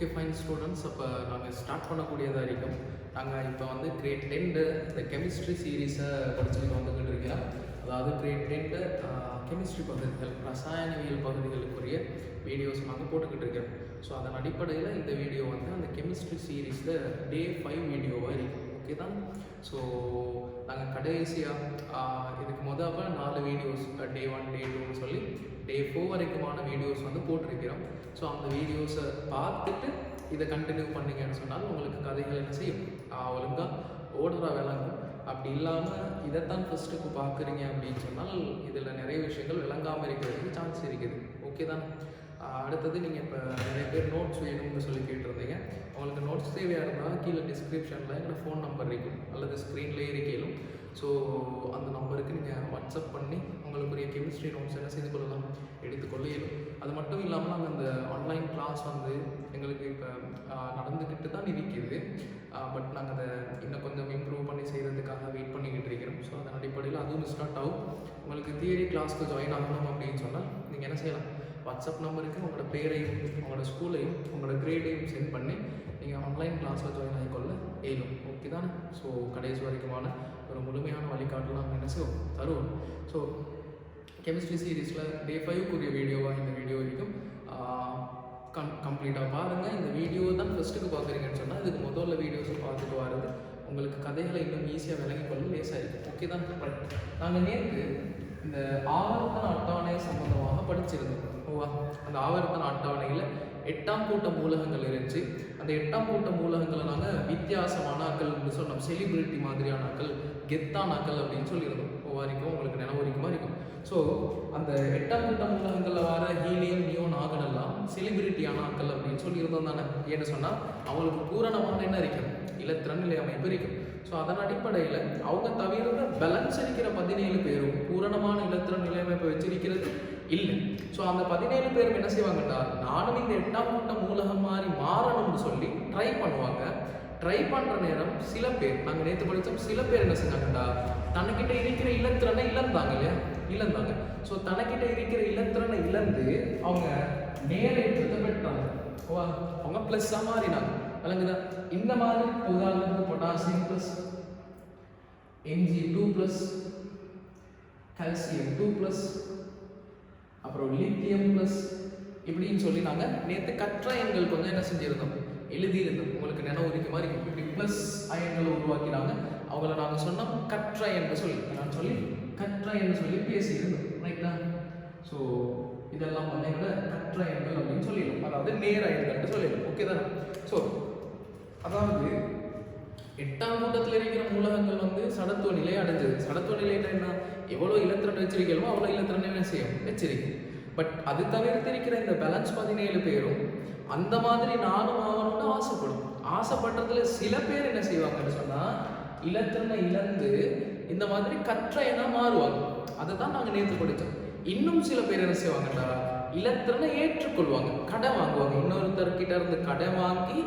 Okay fine students, அப்போ நாங்கள் start பண்ணக்கூடியதாக இருக்கும். நாங்கள் இப்போ வந்து கிரேட் 10 இந்த கெமிஸ்ட்ரி சீரீஸை படிச்சுட்டு வந்துக்கிட்டு இருக்கிறோம். அதாவது கிரேட் 10 கெமிஸ்ட்ரி பகுதிகள், ரசாயனவியல் பகுதிகளுக்குரிய வீடியோஸ் நாங்கள் போட்டுக்கிட்டு இருக்கோம். ஸோ அதன் அடிப்படையில் இந்த வீடியோ வந்து அந்த கெமிஸ்ட்ரி சீரீஸில் டே 5 வீடியோவாக இருக்கும். ஓகே தான். ஸோ நாங்கள் கடைசியாக இதுக்கு முதல் 4 வீடியோஸ் டே 1 டே 2ன்னு சொல்லி டே 4 வரைக்குமான வீடியோஸ் வந்து போட்டிருக்கிறோம். ஸோ அந்த வீடியோஸை பார்த்துட்டு இதை கண்டினியூ பண்ணிங்கன்னு சொன்னால் உங்களுக்கு கதைகள் என்ன செய்யும், ஒழுங்காக ஓடுறா விளங்கும். அப்படி இல்லாமல் இதைத்தான் ஃபஸ்ட்டுக்கு பார்க்குறீங்க அப்படின்னு சொன்னால் இதில் நிறைய விஷயங்கள் விளங்காமல் இருக்கிறதுக்கு சான்ஸ் இருக்குது. ஓகே தான். அடுத்தது நீங்கள் இப்போ நிறைய பேர் நோட்ஸ் வேணும்னு சொல்லி கேட்டிருந்தீங்க. உங்களுக்கு நோட்ஸ் தேவையாக இருந்தால் கீழே டிஸ்கிரிப்ஷனில் என்னோடய ஃபோன் நம்பர் இருக்கும் அல்லது ஸ்க்ரீன்லேயே இருக்கையிலும். ஸோ அந்த நம்பருக்கு நீங்கள் வாட்ஸ்அப் பண்ணி உங்களுக்குரிய கெமிஸ்ட்ரி நோட்ஸ் என்ன செய்து கொள்ளலாம், எடுத்துக்கொள்ள இயலும். அது மட்டும் இல்லாமல் நாங்கள் அந்த ஆன்லைன் கிளாஸ் வந்து எங்களுக்கு இப்போ நடந்துக்கிட்டு தான் இருக்குது. பட் நாங்கள் அதை இன்னும் கொஞ்சம் இம்ப்ரூவ் பண்ணி செய்கிறதுக்காக வெயிட் பண்ணிக்கிட்டு இருக்கிறோம். ஸோ அதன் அடிப்படையில் அதுவும் ஸ்டார்ட் ஆகும். உங்களுக்கு தியரி கிளாஸ்க்கு ஜாயின் ஆகணும் அப்படின்னு சொன்னால் நீங்கள் என்ன செய்யலாம், வாட்ஸ்அப் நம்பருக்கு உங்களோட பேரையும் உங்களோட ஸ்கூலையும் உங்களோட கிரேடையும் சென்ட் பண்ணி நீங்கள் ஆன்லைன் கிளாஸில் ஜாயின் ஆகிக்கொள்ள இயலும். ஓகே தானே. ஸோ கடைசி வரைக்குமான ஒரு முழுமையான வழிகாட்டலாம் நாங்கள் என்ன செய்வோம், தருவோம். ஸோ கெமிஸ்ட்ரி சீரீஸில் டே 5க்குரிய வீடியோவாக இந்த வீடியோ இருக்கும். கம்ப்ளீட்டாக பாருங்கள். இந்த வீடியோ தான் ஃபஸ்ட்டுக்கு பார்க்குறீங்கன்னு சொன்னால் இதுக்கு முதல்ல வீடியோஸை பார்த்துட்டு வர்றது உங்களுக்கு கதைகளை இன்னும் ஈஸியாக விளங்கி கொள்ள லேசாக இருக்குது. ஓகே தான். நாங்கள் நேற்று இந்த ஆவர்த்தன அட்டவணை சம்பந்தமாக படிச்சிருந்தோம். அந்த ஆவர்த்தன அட்டவணையில் 8ஆம் கூட்ட மூலகங்கள் இருந்துச்சு. அந்த 8ஆம் கூட்ட மூலகங்களை நாங்கள் வித்தியாசமான ஆக்கள் சொன்னோம், செலிபிரிட்டி மாதிரியான ஆக்கள், கெத்தான ஆக்கள் அப்படின்னு சொல்லியிருந்தோம். வரைக்கும் உங்களுக்கு நினைவு இருக்கும். ஸோ அந்த 8ஆம் கூட்ட மூலகங்களில் வர ஹீலியம், நியோன், ஆகன் எல்லாம் செலிபிரிட்டியான ஆக்கள் அப்படின்னு சொல்லியிருந்தோம் தானே. ஏன்னு சொன்னால் அவங்களுக்கு பூரணமான என்ன இருக்கும், இலத்திரன் நிலை அமைப்பு இருக்கும். ஸோ அதன் அடிப்படையில் அவங்க தவிர பேலன்ஸ் இருக்கிற 17 பேரும் பூரணமான இலத்திரன் நிலை அமைப்பை வச்சிருக்கிறது இல்லை. ஸோ அந்த 17 பேரும் என்ன செய்வாங்கடா, நானும் இந்த 8ஆம் கூட்ட மூலகம் மாதிரி மாறணும்னு சொல்லி ட்ரை பண்ணுவாங்க. ட்ரை பண்ணுற நேரம் சில பேர், நாங்கள் நேற்று படித்தோம், சில பேர் என்ன செஞ்சாங்கடா, தனக்கிட்ட இருக்கிற இலத்திரனை இழந்தாங்க இல்லையா, இழந்தாங்க. ஸோ தனக்கிட்ட இருக்கிற இலத்திரனை இழந்து அவங்க நேரேற்றத்தை பெற்றாங்க. அவங்க ப்ளஸ்ஸாக மாறினாங்க. விளங்குதா? இந்த மாதிரி உதாரணத்துக்கு பொட்டாசியம் ப்ளஸ், Mg2+, கால்சியம் 2+, அப்புறம் லித்தியம் ப்ளஸ் இப்படின்னு சொல்லி நாங்கள் நேற்று கற்ற எண்கள் கொஞ்சம் என்ன செஞ்சுருந்தோம், எழுதியிருந்தோம். உங்களுக்கு நினைவு இருக்க மாதிரி இப்படி ப்ளஸ் அயன்களை உருவாக்கினாங்க. அவங்கள நாங்கள் சொன்னோம் கற்ற என்று சொல்லி, நான் சொல்லி கற்ற என்று சொல்லி பேசியிருந்தோம். ரைட்டா? ஸோ இதெல்லாம் வந்து எங்களை கற்ற எண்கள் அப்படின்னு சொல்லிடலாம், அதாவது நேர எண்கள் சொல்லிடலாம். ஓகே தானே. ஸோ அதாவது 8ஆம் கூட்டத்தில் இருக்கிற மூலகங்கள் வந்து சடத்துவ நிலை அடைஞ்சது. சடத்துவ நிலை என்ன, எவ்வளோ இலத்திரன் வச்சிருக்கீங்களோ அவ்வளோ இலத்திரன் என்ன செய்யும், வச்சிருக்கு. பட் அது தவிர்த்து இருக்கிற இந்த பேலன்ஸ் 17 பேரும் அந்த மாதிரி நானும் ஆகணும்னு ஆசைப்படும். ஆசைப்படுறதுல சில பேர் என்ன செய்வாங்கன்னு சொன்னால் இலத்திரனை இழந்து இந்த மாதிரி கற்றையனா மாறுவாங்க. அதை தான் நாங்கள் நேற்று படித்தோம். இன்னும் சில பேர் என்ன செய்வாங்கடா, இலத்திரனை ஏற்றுக்கொள்வாங்க, கடை வாங்குவாங்க. இன்னொருத்தர்கிட்ட இருந்து கடை வாங்கி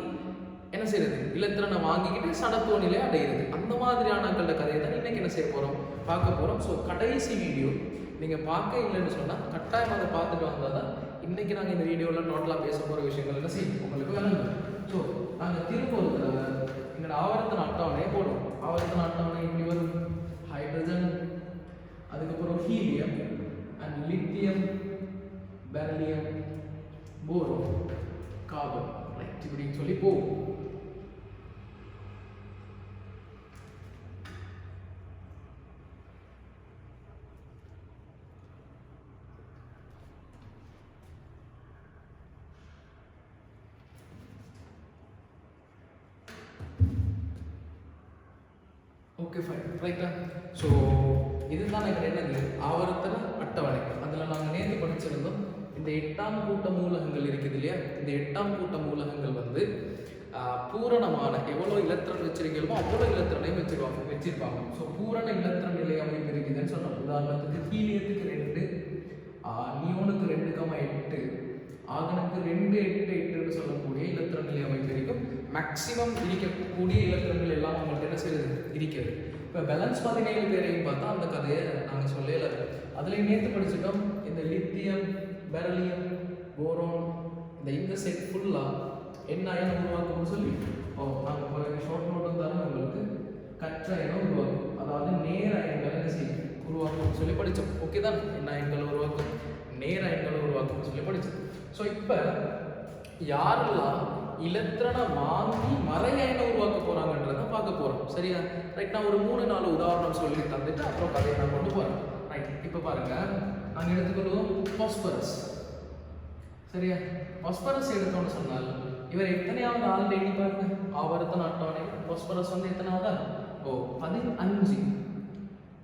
என்ன செய்யறது, இலத்திரனை வாங்கிக்கிட்டு சடத்துவ நிலை அடைகிறது. அந்த மாதிரியான கதையை தான் இன்னைக்கு என்ன செய்ய போகிறோம், பார்க்க போகிறோம். ஸோ கடைசி வீடியோ நீங்கள் பார்க்க இல்லைன்னு சொன்னால் கட்டாயம் அதை பார்த்துட்டு வந்தால் தான் இன்றைக்கி நாங்கள் இந்த வீடியோவில் டோட்டலாக பேச போகிற விஷயங்கள் என்ன செய்யும் உங்களுக்கு விளங்கும். ஸோ நாங்கள் திரும்ப ஒரு தடவை எங்களோட ஆவர்த்தன அட்டவணையை போடுவோம். ஆவர்த்தன அட்டவணை இப்படி வரும், ஹைட்ரஜன், அதுக்கப்புறம் helium and lithium, beryllium, boron, carbon, right இப்படின்னு சொல்லி போகும். Okay fine. ரைட்டா? ஸோ இதுதான் எங்கள் என்னது ஆவர்த்தன அட்டவணை. அதில் நாங்கள் நேற்று படிச்சிருந்தோம் இந்த 8ஆம் கூட்ட மூலகங்கள் இருக்குது இல்லையா. இந்த 8ஆம் கூட்ட மூலகங்கள் வந்து பூரணமான எவ்வளோ இலத்திரன் வச்சிருக்கீங்களோ அவ்வளோ இலத்திரனையும் வச்சிருப்பாங்க. ஸோ பூரண இலத்திரன் நிலை அமைப்பு இருக்குதுன்னு சொன்னோம். உதாரணத்துக்கு ஹீலியத்துக்கு 2, நியோனுக்கு 2,8, ஆகனுக்கு 2,8,8ன்னு சொல்லக்கூடிய இலத்திரன் நிலை அமைப்பு இருக்கும். மேக்சிமம் இருக்கக்கூடிய இலத்திரங்கள் எல்லாம் உங்களுக்கு என்ன செய்யுது, இருக்கிறது. இப்போ பேலன்ஸ் 17 பேரையும் பார்த்தா அந்த கதையை நாங்கள் சொல்லல. அதில் நேற்று படிச்சுட்டோம் இந்த லித்தியம், பெரிலியம், போரோன், இந்த செட் ஃபுல்லாக என்ன அயனம் உருவாக்கும்னு சொல்லி நாங்கள் பிறகு ஷார்ட் நோட்டும் தரோம் உங்களுக்கு. கற்ற அயனம் உருவாக்கும், அதாவது நேர அயன்களை என்ன செய்யும் உருவாக்கும்னு சொல்லி படித்தோம். ஓகே தான், என்ன அயன்களை உருவாக்கும், நேர அயன்களை உருவாக்கும்னு சொல்லி படித்தோம். ஸோ இப்போ யாரெல்லாம் இலத்திரனை வாங்கி மறை அயனை உருவாக்க போறாங்கன்றத பார்க்க போறோம். சரியா? ரைட். நான் ஒரு 3-4 உதாரணம் சொல்லி தந்துட்டு அப்புறம் கதையை நான் கொண்டு போறேன். ரைட். இப்போ பாருங்க, நாங்கள் எடுத்துக்கொள்வோம் பாஸ்பரஸ். சரியா? பாஸ்பரஸ் எடுத்தோம்னு சொன்னால் இவர் எத்தனையாவது ஆள் எண்ணி பாருங்க. ஆவர்த்தன அட்டவணை பாஸ்பரஸ் வந்து எத்தனாவதா? 15.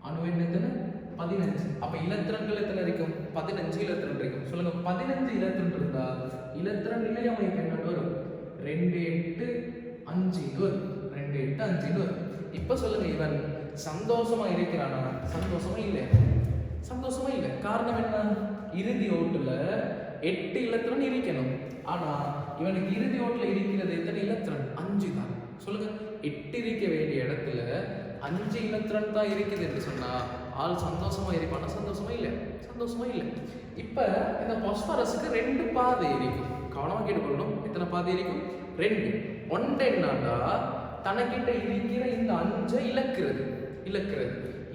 அணு எண் எத்தனை? 15. அப்ப இலத்திரன்கள் எத்தனை இருக்கும்? 15 இலத்திரன் இருக்கும். சொல்லுங்க, 15 இலத்திரன் இருந்தா இலத்திரன் நிலை அமைப்பு என்ன வரும்? 2 8 5 வரும். 2 8 5 வரும். இப்ப சொல்லுங்க, இவன் சந்தோஷமா இருக்கிறானா? சந்தோஷமா இல்லை. சந்தோஷமா இல்லை. காரணம் என்ன? இறுதி ஓட்டுல 8 இலத்திரன் இருக்கணும். ஆனா இவனுக்கு இறுதி ஓட்டுல இருக்கிறது எத்தனை இலத்திரன்? 5 தான். சொல்லுங்க, 8 இருக்க வேண்டிய இடத்துல 5 இலத்திரன் தான் இருக்குது என்று சொன்னா ஆள் சந்தோஷமா இருப்பானா? சந்தோஷமா இல்லை. சந்தோஷமா இல்லை. இப்ப இந்த பாஸ்பரஸுக்கு 2 பாதை இருக்கும். கவனமா கேட்டுக்கொள்ளணும். எத்தனை பாதை இருக்கும்? 2. ஒன்று என்னன்னா, தனக்கிட்ட இருக்கிற இந்த 5 இழக்கிறது.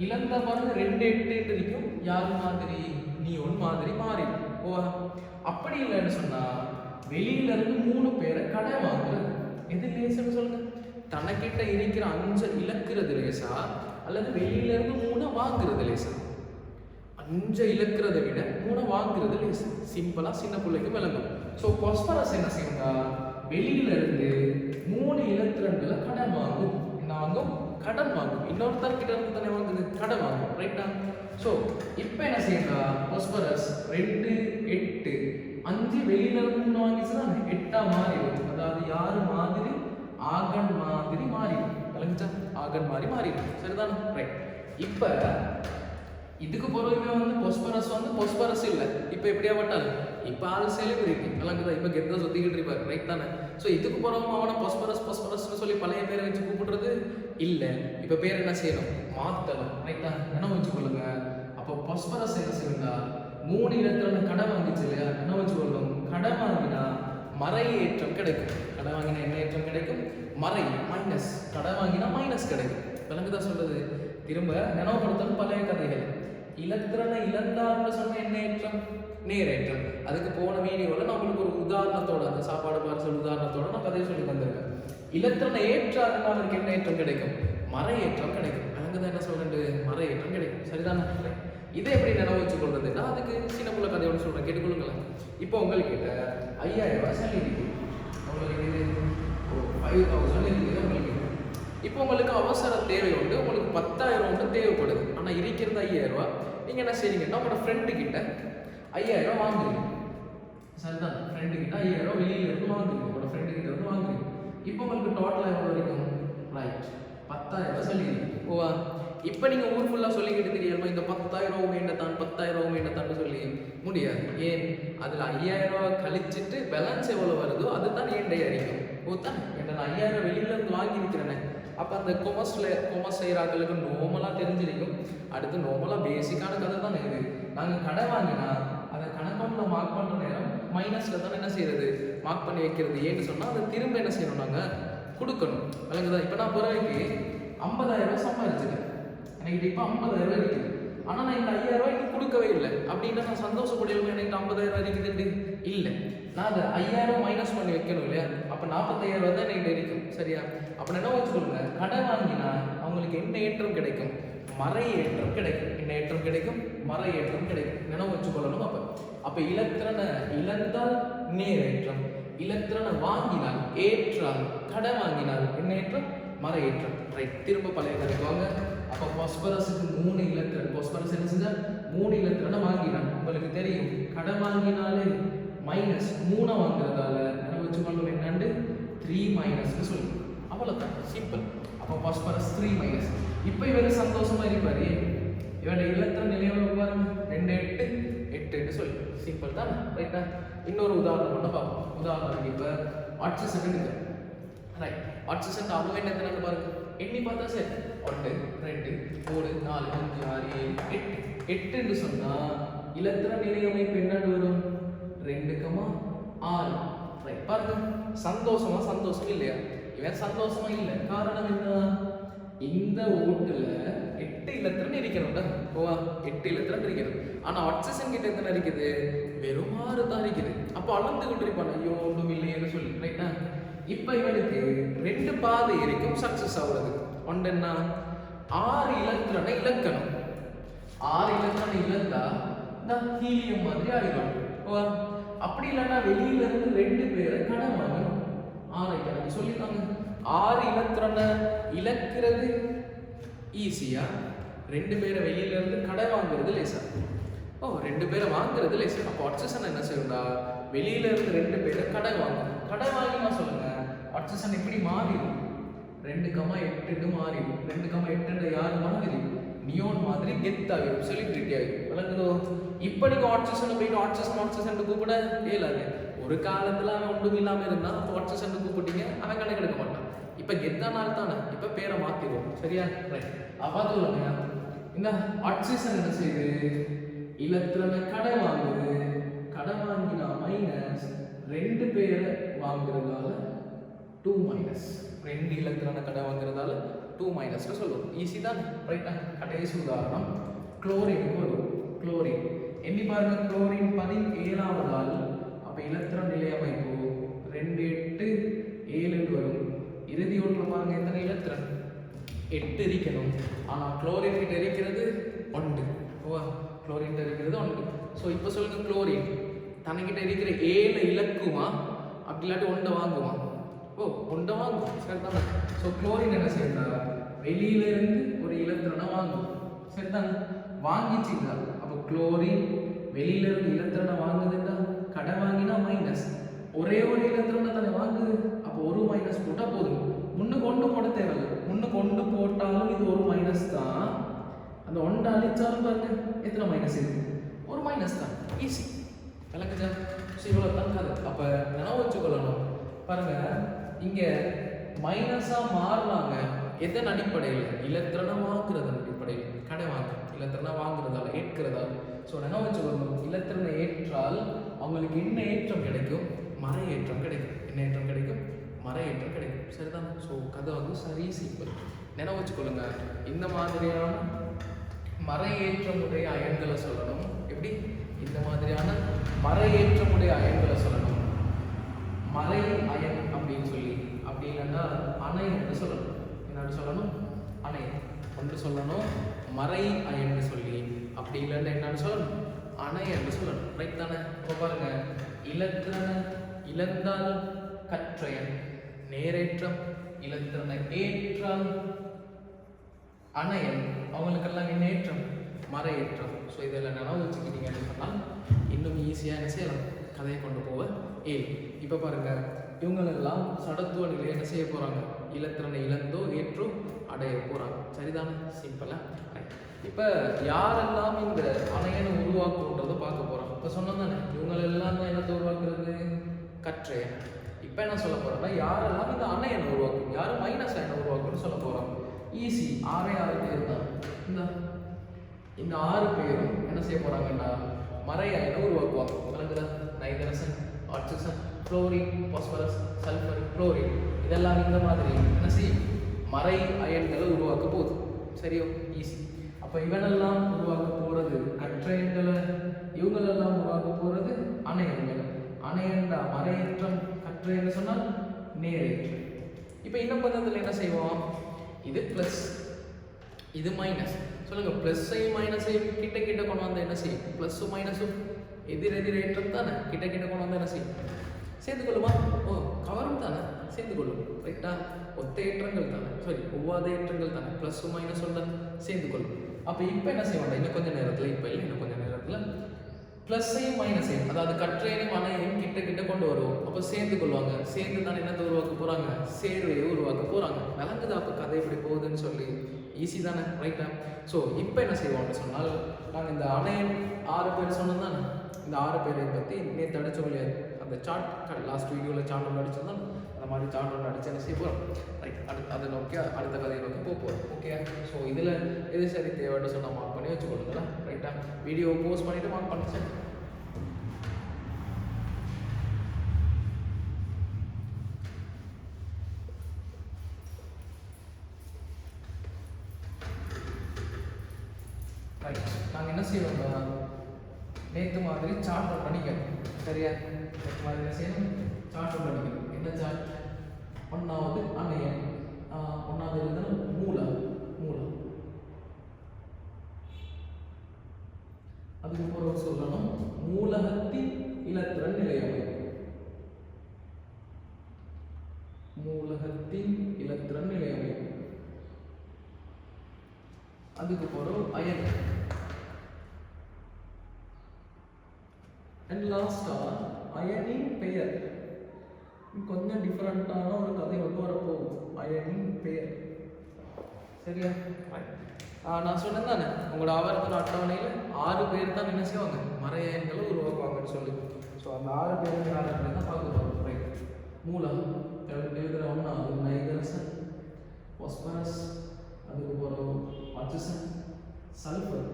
இழந்த பாருங்க 2 8 இருக்கும். யார் மாதிரி? நியோன் மாதிரி மாறி. அப்படி இல்லைன்னு சொன்னா வெளியில இருந்து 3 பேரை கடை வாங்குறது. எது லேசுன்னு சொல்லுங்க? தனக்கிட்ட இருக்கிற 5 இழக்கிறது லேசா, அல்லது வெளியில இருந்து 3 வாங்குறது லேசா? 5 இழக்கிறத விட 3 வாங்குறது லேசு. சிம்பிளா சின்ன பிள்ளைக்கு விளங்கும். ஸோ பாஸ்பரஸ் என்ன செய்யுங்க? வெளியில இருந்து 3 இலத்திரன்களை கடன் வாங்கும். என்ன வாங்கும்? கடன் வாங்கும். இன்னொருத்தர் கிட்ட இருந்து தானே வாங்குது, கடன் வாங்கும். ரைட்டா? ஸோ இப்போ என்ன செய்யுங்க? பாஸ்பரஸ் 2 8 5 வெளியில இருந்து 3 வாங்கிச்சுன்னா 8ஆ மாறிடும். அதாவது யாரு மாதிரி? ஆகன் மாதிரி மாறிடும். விளங்குச்சா? ஆகன் மாதிரி மாறிடும். சரிதானே? ரைட். இப்போ இதுக்கு பிறகுமே வந்து பாஸ்பரஸ் வந்து பாஸ்பரஸ் இல்லை. இப்போ எப்படியா பட்டாலும் இப்போ ஆள் செலிபிரிட்டி. விளங்குதா? இப்போ கெத்த சுத்திக்கிட்டு இருப்பார். ரைட் தானே? ஸோ இதுக்கு பிறகு அவனை பாஸ்பரஸ்னு சொல்லி பழைய பேரை வச்சு கூப்பிடுறது இல்லை. இப்போ பேர் என்ன செய்யணும்? மாத்தலாம். ரைட்டா? என்ன வச்சுக்கொள்ளுங்க. அப்போ பாஸ்பரஸ் என்ன செய்யுங்களா? 3 இலத்திரனை கடன் வாங்கிச்சு இல்லையா? என்ன வச்சுக்கொள்ளும்? கடன் வாங்கினா மறை ஏற்றம் கிடைக்கும். கடன் வாங்கினா என்ன ஏற்றம் கிடைக்கும்? மறை மைனஸ். கடன் வாங்கினா மைனஸ் கிடைக்கும். விளங்குதா சொல்றது? திரும்ப நினைவுபடுத்தணும் பழைய கதைகள். இலத்திரனை இழந்தார்னு சொன்ன என்ன ஏற்றம்? நேரேற்றம். அதுக்கு போன வீடியோவில் நான் உங்களுக்கு ஒரு உதாரணத்தோட, அந்த சாப்பாடு பார்சல் உதாரணத்தோட நான் கதையை சொல்லி தந்திருக்கேன். இலத்திரனை ஏற்றாருன்னா அவருக்கு என்ன ஏற்றம் கிடைக்கும்? மறை ஏற்றம் கிடைக்கும். விளங்குதா என்ன சொல்றேன்? மறை ஏற்றம் கிடைக்கும். சரிதானே? இதை எப்படி நினைவு வச்சு கொள்றதுன்னா அதுக்கு சின்ன புள்ள கதையோட சொல்றேன், கேட்டுக்கொள்ளுங்களேன். இப்போ உங்கள்கிட்ட 5000 ரூபாய் சல்லி இருக்கு. உங்களுக்கு இது 5000 இருக்குது உங்களுக்கு. இப்போ உங்களுக்கு அவசர தேவை உண்டு, உங்களுக்கு 10,000 உண்டு தேவைப்படுது. ஆனால் இருக்கிறது 5000 ரூபா. நீங்கள் என்ன செய்றீங்கன்னா உங்களோட ஃப்ரெண்டு கிட்ட 5000 ரூபா வாங்குறீங்க. சரிதான்? ஃப்ரெண்டு கிட்ட 5000 ரூபா வெளியில இருந்து வாங்குறீங்க. உங்களோட ஃப்ரெண்டு கிட்ட இருந்து வாங்குறீங்க. இப்போ உங்களுக்கு டோட்டலாக எவ்வளோ இருக்கும்? ரைட், 10,000 ரூபா சொல்லிடுங்க. ஓவா? இப்போ நீங்கள் ஊர் ஃபுல்லாக சொல்லிக்கிட்டு தெரியாமல் இந்த 10,000 ரூபா வேண்டத்தான் 10,000 ரூபா வேண்டத்தான்னு சொல்லி முடியாது. ஏன்? அதில் 5000 ரூபா கழிச்சிட்டு பேலன்ஸ் எவ்வளோ வருதோ அதுதான் ஏண்டையா இருக்கும். ஓத்தான் என்ன 5000 ரூபா வெளியில இருந்து வாங்கி இருக்கிறேனே. அப்போ அந்த கொமர்ஸ் செய்கிறாக்களுக்கு நார்மலாக தெரிஞ்சிருக்கும். அடுத்து நார்மலாக பேசிக்கான கதை தானே இது. நாங்கள் கடை வாங்கினா அதை கணக்கவுண்டில் மார்க் பண்ணுற நேரம் மைனஸில் தானே என்ன செய்யறது? மார்க் பண்ணி வைக்கிறது. ஏன்னு சொன்னால் அதை திரும்ப என்ன செய்யணும்? நாங்கள் கொடுக்கணும். விளங்குதா? இப்போ நான் பிறகு 50,000 ரூபா சம்பாதிச்சிட்டேன். எனக்கு இப்போ 50,000 ரூபா இருக்குது. ஆனால் நான் இந்த 5000 ரூபாய் இன்னும் கொடுக்கவே இல்லை அப்படின்னா நான் சந்தோஷப்படையில எனக்கு 50,000 ரூபா இருக்குது இல்லை. நான் அதை 5000 மைனஸ் பண்ணி வைக்கணும் இல்லையா? அப்போ 45,000 ரூபா தான் என்கிட்ட இருக்கும். சரியா? அப்போ என்ன வச்சுக்கொள்ளுங்க, கடை வாங்கினா அவங்களுக்கு என்ன ஏற்றம் கிடைக்கும்? மறை ஏற்றம் கிடைக்கும். என்ன ஏற்றம் கிடைக்கும்? மறை ஏற்றம் கிடைக்கும். நினைவு வச்சுக்கொள்ளணும். அப்போ இலத்திரனை இழந்தால் நேரேற்றம், இலத்திரனை வாங்கினால் ஏற்றால், கடை வாங்கினால் என்ன ஏற்றம்? மறை ஏற்றம். ரைட். திரும்ப பழைய கதைக்கு வாங்க. அப்போ பாஸ்பரஸுக்கு 3 இலத்திரன். பாஸ்பரஸ் என்ன செஞ்சா 3 இலத்திரனை வாங்கினான். உங்களுக்கு தெரியும், கடை வாங்கினாலே மைனஸ் 3 வாங்குறதால நினைவு வச்சுக்கொள்ளும் என்னண்டு 3 மைனஸ்னு சொல்லி. அவ்வளோதான், சிம்பிள். அப்போ பாஸ்பரஸ் 3 மைனஸ். இப்போ இவர் சந்தோஷமா இருப்பாரு. இவருடைய இலத்திரன் நிலையாக பாருங்க 2 8 8ன்னு சொல்லி. சிம்பிள் தான். ரைட்டா? இன்னொரு உதாரணம் மட்டும் பார்ப்போம். உதாரணத்துக்கு இப்போ ஆக்சிஜன் இருக்கு. ரைட். ஆக்சிஜன் அவ்வளோ என்ன எத்தனை பாருங்க. எண்ணி பார்த்தா சரி 1 2 3 4 5 6 7 8 8ன்னு சொன்னா இலத்திரன் நிலை அமைப்பு என்னன்னு வரும்? 2,6. ரைட் பாருங்க, சந்தோஷம் இல்லையா? இவன் சந்தோஷமா இல்லை. காரணம் என்ன? இந்த ஓட்டுல 8 இலத்திரன் இருக்கிறோம்டா. ஓவா 8 இலத்திரன் இருக்கிறது. ஆனா ஆக்சிஜன் கிட்ட எத்தனை இருக்குது? வெறும் 6 தான் இருக்குது. அப்போ அளந்து கொண்டிருப்பான், ஐயோ ஒன்றும் இல்லையேன்னு சொல்லி. ரைட்டா? இப்ப இவனுக்கு 2 பாதை இருக்கும் சக்சஸ் ஆகுறது. ஒன்று என்ன? 6 இலத்திரனை இழக்கணும். 6 இலத்திரனை இழந்தா நான் ஹீலியம் மாதிரி ஆகிடும். ஓவா அப்படி இல்லைன்னா வெளியில இருந்து 2 பேரை கடன் வாங்கணும். 6 இலத்திரன் சொல்லிட்டாங்க. 6 இலத்திரனை இழக்கிறது ஈஸியா, 2 பேரை வெளியில இருந்து கடன் வாங்குறது லேசா. 2 பேரை வாங்குறது லேசா. அப்போ ஆக்சிஜன் என்ன செய்யும்டா? வெளியில இருந்து 2 பேரை கடன் வாங்கும். கடன் வாங்கினா சொல்லுங்க, ஆக்சிஜன் எப்படி மாறிடும்? 2,8 மாறிடும். 2,8 யாரு மாதிரி? நியோன் மாதிரி கெத் ஆகிடும், செலிபிரிட்டி ஆகிடும். விளங்குதோ? இப்போ நீங்கள் ஆக்சிஜனை போயிட்டு ஆக்சிஜன் கூப்பிட இயலாது. ஒரு காலத்தில் அவன் ஒன்றும் இல்லாமல் இருந்தால் அப்போ ஆக்சிஜன் கூப்பிட்டீங்க, அவன் கணக்கு எடுக்க மாட்டான். இப்போ கெத்தானால் தானே இப்போ பேரை மாற்றிடுவோம். சரியா? ரைட். அப்போ சொல்லுங்க, இந்த ஆக்சிஜன் என்ன செய்யுது? இலத்திரனை கடை வாங்குது. கடை வாங்கினா மைனஸ், 2 பேரை வாங்குறதால 2 மைனஸ். 2 இலத்திரனை கடை வாங்குறதால 2 மைனஸ்னு சொல்லுவோம். ஈஸி தான். ரைட்டா? கடைசி உதாரணம் குளோரினுக்கு வரும். குளோரின் எண்ணி பாருங்க. குளோரின் 17வது ஆள். அப்போ இலத்திரன் நிலை அமைப்பு 2 8 7 வரும். இறுதி ஒன்று பாருங்க, எத்தனை இலத்திரன்? 8 இருக்கணும். ஆனால் குளோரின் கிட்ட இருக்கிறது 1. ஓவா குளோரின் இருக்கிறது 1. ஸோ இப்போ சொல்லுங்க, குளோரின் தனக்கிட்ட இருக்கிற 7 இலக்குமா, அப்படி இல்லாட்டி 1 வாங்குமா? 1 வாங்கும். சரிதானே? ஸோ குளோரின் என்ன செய்யறா? வெளியிலிருந்து ஒரு இலத்திரனை வாங்கும். சரிதானே? வாங்கிச்சிங்களா? அப்போ குளோரின் வெளியிலிருந்து இலத்திரனை வாங்குதுன்னா கடை வாங்கினா மைனஸ். ஒரே ஒரு இலத்திரனை தானே வாங்குது. அப்போ 1 மைனஸ் போட்டால் போதும். முன்னுக்கு 1 போட தேவையில்லை. முன்னுக்கு 1 போட்டாலும் இது 1 மைனஸ் தான். அந்த 1 அழிச்சாலும் பாருங்க எத்தனை மைனஸ் இருக்கு? 1 மைனஸ் தான். ஈஸி. விளக்குதா? இவ்வளோ தான் கதை. அப்போ நினைவு வச்சுக்கொள்ளணும். பாருங்க, இங்கே மைனஸாக மாறுறாங்க. எதன் அடிப்படையில்? இலத்திரனை வாங்குறதன் அடிப்படையில். கடை வாங்க இலத்திரனை வாங்குறதால, ஏற்கிறதால. ஸோ நினைவு வச்சுக்கணும், இலத்திரனை ஏற்றால் அவங்களுக்கு என்ன ஏற்றம் கிடைக்கும்? மறை ஏற்றம் கிடைக்கும். என்ன ஏற்றம் கிடைக்கும்? மறை ஏற்றம் கிடைக்கும். சரிதான்? ஸோ கதை வந்து சரி சிம்பிள். நினைவு வச்சுக்கொள்ளுங்க. இந்த மாதிரியான மறை ஏற்றமுடைய அயன்களை சொல்லணும். எப்படி? இந்த மாதிரியான மறை ஏற்றமுடைய அயன்களை சொல்லணும். மறை அயன் அப்படின்னு சொல்லி, அப்படி இல்லைன்னா அணை என்று சொல்லணும். என்ன சொல்லணும்? அணை ஒன்று சொல்லணும். மறை அயன்னு சொல்லி, அப்படி இல்லைன்னா என்னன்னு சொல்லணும்? அணை என்று சொல்லணும். ரைட் தானே? இப்போ பாருங்க, இலத்திரனை இழந்தால் கற்றயன் நேரேற்றம், இலத்திரனை ஏற்றால் அணையன், அவங்களுக்கெல்லாம் என்ன ஏற்றம்? மறை ஏற்றம். ஸோ இதெல்லாம் நினைவு வச்சுக்கிட்டீங்கன்னு சொன்னால் இன்னும் ஈஸியாக என்ன செய்யலாம்? கதையை கொண்டு போக இப்போ பாருங்க, இவங்களெல்லாம் சடத்துவ நிலையை என்ன செய்ய போகிறாங்க? இலத்திரனை இழந்தோ ஏற்றோ அடைய போகிறாங்க. சரிதானே? சிம்பிளா? இப்போ யாரெல்லாம் இந்த அணையனை உருவாக்குன்றதை பார்க்க போகிறோம். இப்போ சொன்னோம் தானே, இவங்களெல்லாம் தான் என்னத்தை உருவாக்குறது? கற்றையன். இப்போ என்ன சொல்ல போகிறோம்னா, யாரெல்லாம் இந்த அணையனை உருவாக்கும், யாரும் மைனஸ் அயனை உருவாக்குன்னு சொல்ல போகிறோம். ஈஸி. 6 பேர் தான். இந்த 6 பேரும் என்ன செய்ய போகிறாங்கன்னா மறை அயனை உருவாக்குவாங்க. விளங்குதா? Nitrogen, oxygen, chlorine, phosphorus, sulphur, chlorine, இதெல்லாம் இந்த மாதிரி என்ன செய்யும்? மறை அயன்களை உருவாக்க போகுது. சரியோ? ஈஸி. அப்போ இவனெல்லாம் உருவாக்க போகிறது கற்றயன்களை, இவங்களெல்லாம் உருவாக்க போகிறது அணையன்கள். அணையன்டா மறையேற்றம், கற்றயன்னு சொன்னால் நேரேற்றம். இப்போ இன்னும் பதத்தில் என்ன செய்வோம்? இது ப்ளஸ், இது மைனஸ். சொல்லுங்க, ப்ளஸ்ஸையும் மைனஸையும் கிட்ட கிட்ட கொண்டு வந்தால் என்ன செய்யும்? ப்ளஸ்ஸும் மைனஸும் எதிரெதிர் ஏற்றம் தானே. கிட்ட கிட்ட கொண்டு வந்தால் என்ன செய்யும்? சேர்ந்து கொள்ளுமா? கவரும் தானே, சேர்ந்து கொள்ளும். ரைட்டா? ஒத்த ஏற்றங்கள் தானே, சாரி ஒவ்வாத ஏற்றங்கள் தானே. ப்ளஸ்ஸும் மைனஸும் தான் சேர்ந்து கொள்ளும். அப்போ இப்போ என்ன செய்ய வேண்டாம்? இன்னும் கொஞ்சம் நேரத்தில், இப்போ இல்லை இன்னும் கொஞ்சம் நேரத்தில் ப்ளஸ்ஸையும் மைனஸையும், அதாவது கற்றையையும் அணையையும் கிட்ட கிட்ட கொண்டு வருவோம். அப்போ சேர்ந்து கொள்வாங்க. சேர்ந்து தான் என்னத்தை உருவாக்க போகிறாங்க? சேர்வையை உருவாக்க போகிறாங்க. விளங்குது அப்போ கதை இப்படி போகுதுன்னு சொல்லி? ஈஸி தானே? ரைட்டா? ஸோ இப்போ என்ன செய்வோம்னு சொன்னால், நாங்கள் இந்த அணையன் 6 பேர் சொன்னோம் தானே, இந்த 6 பேரை பற்றி நேற்று அடித்தோம் இல்லையா? அந்த சார்ட் லாஸ்ட் வீடியோவில் சார்ட் ஒன்று அடிச்சிருந்தோம். அந்த மாதிரி சார்ட் ஒன்று அடிச்சு என்ன செய்ய போகிறோம்? ரைட். அதை நோக்கி அடுத்த கதையை நோக்கி போகிறோம். ஓகே? ஸோ இதில் எது சரி தேவைன்னு சொன்னால் மார்க் பண்ணி வச்சுக்கொள்ளுங்களா? ரைட்டா? வீடியோ போஸ்ட் பண்ணிவிட்டு மார்க் பண்ணி சரி. நாங்கள் என்ன செய்யணும்னா நேற்று மாதிரி சார்ட் ஒன்று பண்ணிக்கணும். சரியா? நேற்று மாதிரி என்ன செய்யணும்? சார்ட் ஒன்று பண்ணிக்கணும். என்ன சார்ட்? ஒன்றாவது அணையம், ஒன்றாவது எழுதணும் மூலம். அதுக்கு பிறகு சொல்லணும் மூலகத்தின் இலத்திரன் நிலையமை. மூலகத்தின் இலத்திரன் நிலையமை. அதுக்கு பிறகு அயன். அண்ட் லாஸ்டா அயனின் பெயர். கொஞ்சம் டிஃபரெண்டான ஒரு கதை வந்து வரப்போகுது. அயனின் பெயர். சரியா? நான் சொன்னேன் தானே உங்களோட ஆவர்த்தன அட்டவணையில் 6 பேர் தான் என்ன செய்வாங்க, மறையன்களை உருவாக்குவாங்கன்னு சொல்லி. ஸோ அந்த 6 பேருக்கு யார் தான் பார்க்க போகிறோம். ரைட். மூலம் எழுதுகிற ஒன்றா அது நைட்ரசன், பாஸ்பரஸ், அதுக்கு போகிறோம் ஆக்சிஜன், சல்ஃபர்,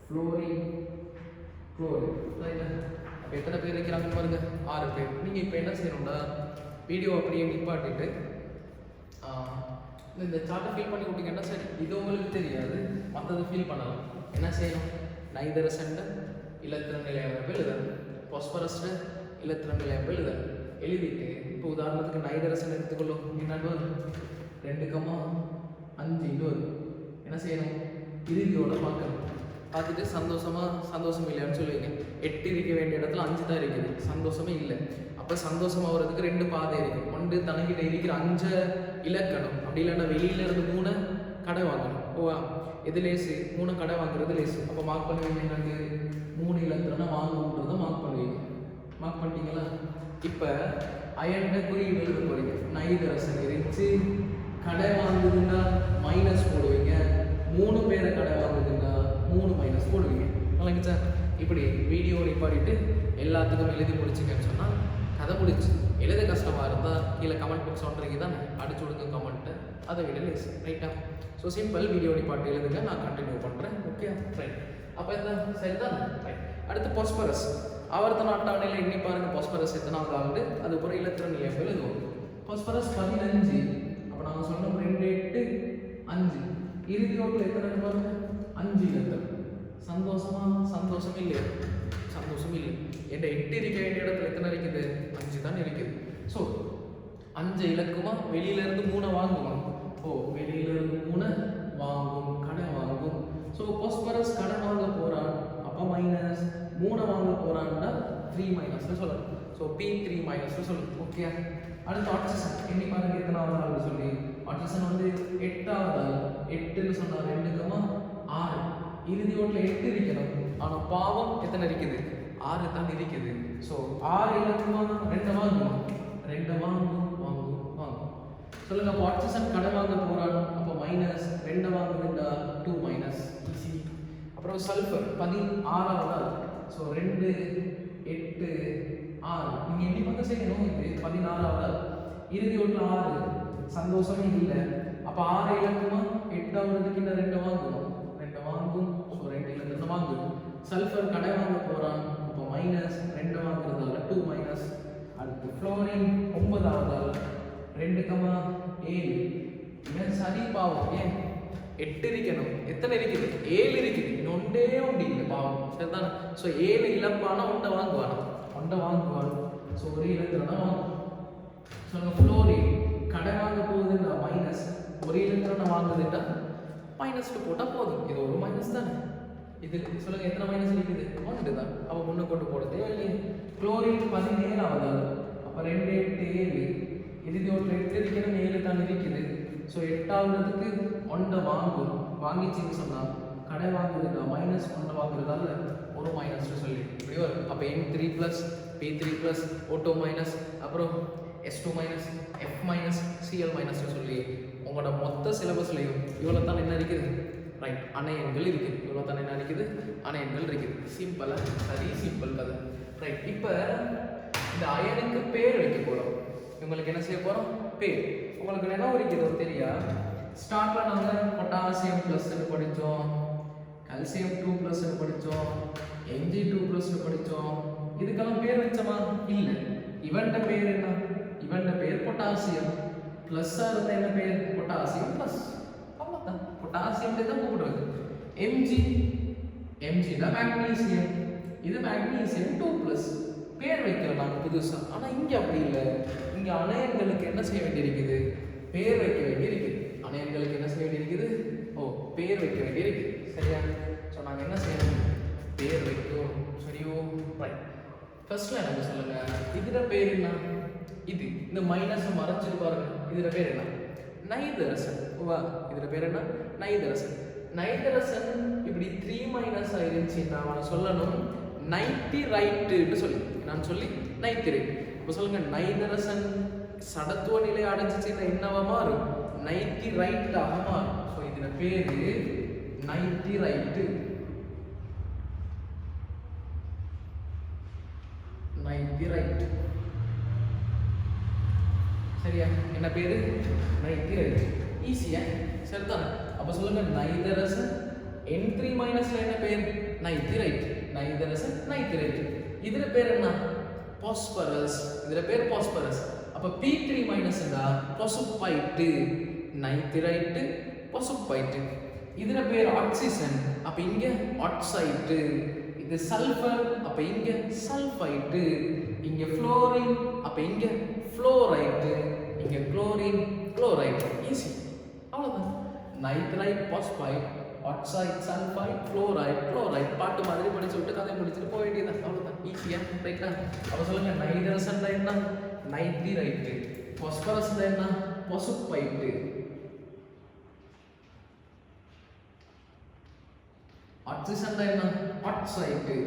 ஃப்ளோரின், குளோரின். ரைட்டா? அப்போ எத்தனை பேர் இருக்கிறாங்க பாருங்க? 6 பேர். நீங்கள் இப்போ என்ன செய்யணும்னா வீடியோ அப்படியே நிப்பாட்டிட்டு இந்த சார்ட்டை ஃபீல் பண்ணி கொடுத்தீங்கன்னா சரி, இது உங்களுக்கு தெரியாது, மற்றதை ஃபீல் பண்ணலாம். என்ன செய்யணும்? நைட்ரசன் இலத்திரன் நிலையமைப்பு எழுதணும், பாஸ்பரஸ் இலத்திரன் நிலையமைப்பு எழுதணும். எழுதிட்டு இப்போ உதாரணத்துக்கு நைட்ரசன் எடுத்துக்கொள்ளும். என்னன்னு 2,5 என்ன செய்யணும்? இறுதியோட பார்க்கணும். பார்த்துட்டு சந்தோஷம் இல்லையான்னு சொல்லுவீங்க. 8 இருக்க வேண்டிய இடத்துல 5 தான் இருக்குது. சந்தோஷமே இல்லை. அப்போ சந்தோஷம் ஆகிறதுக்கு 2 பாதை இருக்குது. ஒன்று தனக்கிட்ட இருக்கிற 5 இலக்கணம், அப்படி இல்லைன்னா வெளியில இருந்து 3 கடை வாங்கணும். ஓவா, எது லேசு? 3 கடை வாங்குறது லேசு. அப்போ மார்க் பண்ணுவீங்க. எனக்கு 3 இலக்கணம் வாங்கணுன்றதை மார்க் பண்ணுவீங்க. மார்க் பண்ணிட்டீங்களா? இப்போ அயன்ட குறியீடு எழுத போறீங்க. நைட்ரசன் இருந்துச்சு, கடை வாங்குதுன்னா மைனஸ் போடுவீங்க. 3 பேரை கடை வாங்குதுன்னா 3 மைனஸ் போடுவீங்க. இல்லைங்க சார்? இப்படி வீடியோ நிப்பாடிட்டு எல்லாத்துக்கும் எழுதி முடிச்சிங்கன்னு சொன்னால் கதை முடிச்சு. எழுத கஷ்டமாக இருந்தால் கீழே கமெண்ட் பாக்ஸ் ஒன்றீங்க தான் அடிச்சு விடுங்க கமெண்ட்டு. அதை விட லேஸ். ரைட்டா? ஸோ சிம்பிள் வீடியோ நிப்பாட்டி எழுதுங்க. நான் கண்டினியூ பண்ணுறேன். ஓகே? ரைட். அப்போ இந்த சரிதான். ரைட். அடுத்து பாஸ்பரஸ். ஆவர்த்தன அட்டவணையில் எண்ணி பாருங்க. பாஸ்பரஸ் எத்தனாவது ஆகுது? அது ஒரு இலத்திரன் நிலையம் எழுதுவோம். பாஸ்பரஸ் 15. அப்போ நாங்கள் சொன்னோம் 2, 8, 5. இறுதி ரோட்டில் எத்தனை பாருங்க? 5 இலத்திரன். சந்தோஷமா? சந்தோஷம் இல்லையா? சந்தோஷம் இல்லை. என்ற 8 இருக்க வேண்டிய இடத்துல எத்தனை இருக்குது? 5 தான் இருக்குது. ஸோ 5 இலக்குமா? வெளியிலேருந்து 3 வாங்குவோம். வெளியிலேருந்து 3 வாங்கும், கடை வாங்கும். ஸோ பாஸ்பரஸ் கடை வாங்க போகிறான். அப்போ மைனஸ் 3 வாங்க போகிறான்னா 3 மைனஸ்னு சொல்லணும். ஸோ P3 மைனஸ்னு சொல்லணும். ஓகே? அடுத்து ஆக்சிஜன் எண்ணி பாருங்க எத்தனாவது ஆள் சொல்லி. ஆக்சிஜன் வந்து 8வது ஆள். 8ன்னு சொன்னால் 2,6. இறுதி ஓட்டில் 8 இருக்கணும். ஆனால் பாவம் எத்தனை இருக்குது? 6 தான் இருக்குது. ஸோ 6 இலக்குமா? 2 வாங்குவோம். 2 வாங்கும். சொல்லுங்க. அப்போ ஆக்சிஜன் கடை வாங்க போகிறான். அப்போ மைனஸ் 2 வாங்குதுண்டா 2 மைனஸ் ஈஸி. அப்புறம் சல்ஃபர் 16வது ஆள். ஸோ 2, 8, 6. நீங்கள் எப்படி பார்த்து செய்யணும்? இது 16வது ஆள். இறுதி ஓட்டில் 6. சந்தோஷமே இல்லை. அப்போ 6 இலக்குமா? 8வது இன்னும் 2 வாங்குவோம். 2 வாங்கும். ஸோ 2 இலக்கு வாங்குவோம். சல்ஃபர் கடை வாங்க போகிறான். அப்போ மைனஸ் 2 வாங்குறதால 2 மைனஸ். அடுத்து ஃப்ளோரின் 9வது ஆள். 2,7. இவன் சரி பாவம். ஏன் 8 இருக்கணும்? எத்தனை இருக்குது? 7 இருக்குது. ஒன்றே ஒன்று இல்லை பாவம். சரிதானே? ஸோ 7 இழப்பானா 1 வாங்குவானா? 1 வாங்குவான். ஸோ ஒரு இலத்திரனா வாங்குவோம். சொல்லுங்க. ஃப்ளோரின் கடை வாங்க போகுதுன்னா மைனஸ். ஒரு இலத்திரனை வாங்குதுன்னா மைனஸ்க்கு போட்டால் போதும். இது ஒரு மைனஸ் தானே. இது சொல்லுங்க எத்தனை மைனஸ் இருக்குது? 1 தான். அப்போ 1 கொண்டு போட தேவையில்லையே. குளோரின் 17வது. அப்போ 2, 8, 7. இறுதி ஒரு 8 இருக்கணும். 7 தான் இருக்குது. ஸோ 8ஆவதுக்கு 1 வாங்கும். வாங்கிச்சின்னு சொன்னால் கடை வாங்குதுன்னா மைனஸ் 1 வாங்குறதால ஒரு மைனஸ்னு சொல்லி இப்படி வரும். அப்போ M3 plus P3 plus O2 minus அப்புறம் S2 minus F minus Cl மைனஸ்னு சொல்லி உங்களோட மொத்த சிலபஸ்லையும் இவ்வளோ தான் என்ன இருக்குது? ரைட். அணையன்கள் இருக்குது. இவ்வளோ தான் என்ன இருக்குது? அணையன்கள் இருக்குது. சிம்பிளாக சரி, சிம்பிள் கதை. ரைட். இப்போ இந்த அயனுக்கு பேர் வைக்க போகிறோம். இவங்களுக்கு என்ன செய்ய போகிறோம்? பேர். உங்களுக்கு என்ன இருக்குது தெரியா? ஸ்டார்டில் நாங்கள் பொட்டாசியம் ப்ளஸ்ன்னு படித்தோம், கல்சியம் 2+ படித்தோம், Mg2+ படித்தோம். இதுக்கெல்லாம் பேர் வச்சோமா? இல்லை. இவன்ட பேர் என்ன? இவன்ட பேர் பொட்டாசியம். ப்ளஸ்ஸாக இருந்த என்ன பேர்? Potassium plus. அவ்வளோதான். பொட்டாசியம் தான் கூப்பிடுறது. Mg Mg magnesium. இது magnesium 2+. பேர் வைக்கலாம் நாங்கள் புதுசா. ஆனா இங்க அப்படி இல்லை. இங்க அணையங்களுக்கு என்ன செய்ய வேண்டியிருக்குது? பேர் வைக்க வேண்டியிருக்குது. அணையங்களுக்கு என்ன செய்ய வேண்டியிருக்குது? பேர் வைக்க வேண்டியிருக்குது. சரியா? ஸோ நாங்கள் என்ன செய்யணும்? பேர் வைக்கணும். சரியோ? ரைட். ஃபர்ஸ்ட்ல எனக்கு சொல்லுங்க, இதுல பேர் என்ன? இது இந்த மைனஸ் மறைச்சிட்டு பாருங்க. இதுல பேர் என்ன? நைதரசன். வா, இதுல பேர் என்ன? நைதரசன். நைதரசன் இப்படி 3- ஆயிருந்துச்சுன்னா நான் சொல்லணும் நைட்ரைட்டுன்னு சொல்லி நான் சொல்லி நைட்ரைட். இப்போ சொல்லுங்க, நைதரசன் சடத்துவ நிலை அடைஞ்சிச்சுன்னா என்னவா மாறும்? நைட்ரைட்டாக மாறும். ஸோ இதுல பேரு நைட்ரைட்டு. நைட்ரைட். சரியா? என்ன பேரு? நைட்ரைட். ஈஸியா? சரிதானே? அப்ப சொல்லுங்க, நைதரசன் N3- என்ன பேர்? நைட்ரைட். நைதரசன் நைட்ரைட். இதுல பேர் என்ன? பாஸ்பரஸ். இதுல பேர் பாஸ்பரஸ். அப்ப P3- என்றா பசுப்பைட்டு. நைட்ரைட் பசுப்பைட்டு. இதுல பேர் ஆக்சிஜன். அப்ப இங்க ஆக்சைடு. இது சல்ஃபர். அப்ப இங்க சல்ஃபைட்டு. இங்க ஃப்ளோரின். அப்ப இங்க ஃப்ளோரைட்டு. இங்க குளோரின் குளோரைட். ஈஸி. அவ்வளவுதான். Nitrite phosphite oxide sulphide fluoride chloride. பாட்டு மாதிரி படிச்சு விட்டு கதை முடிச்சுட்டு போக வேண்டியதான். அவ்வளவுதான். ஈஸியா? ரைட்டா? அப்ப சொல்லுங்க, நைட்ரசன் என்ன? நைட்ரைட்டு. பாஸ்பரஸ் என்ன? பசுப்பைட்டு. ஆக்சிஜன் என்ன? ஆக்சைடு.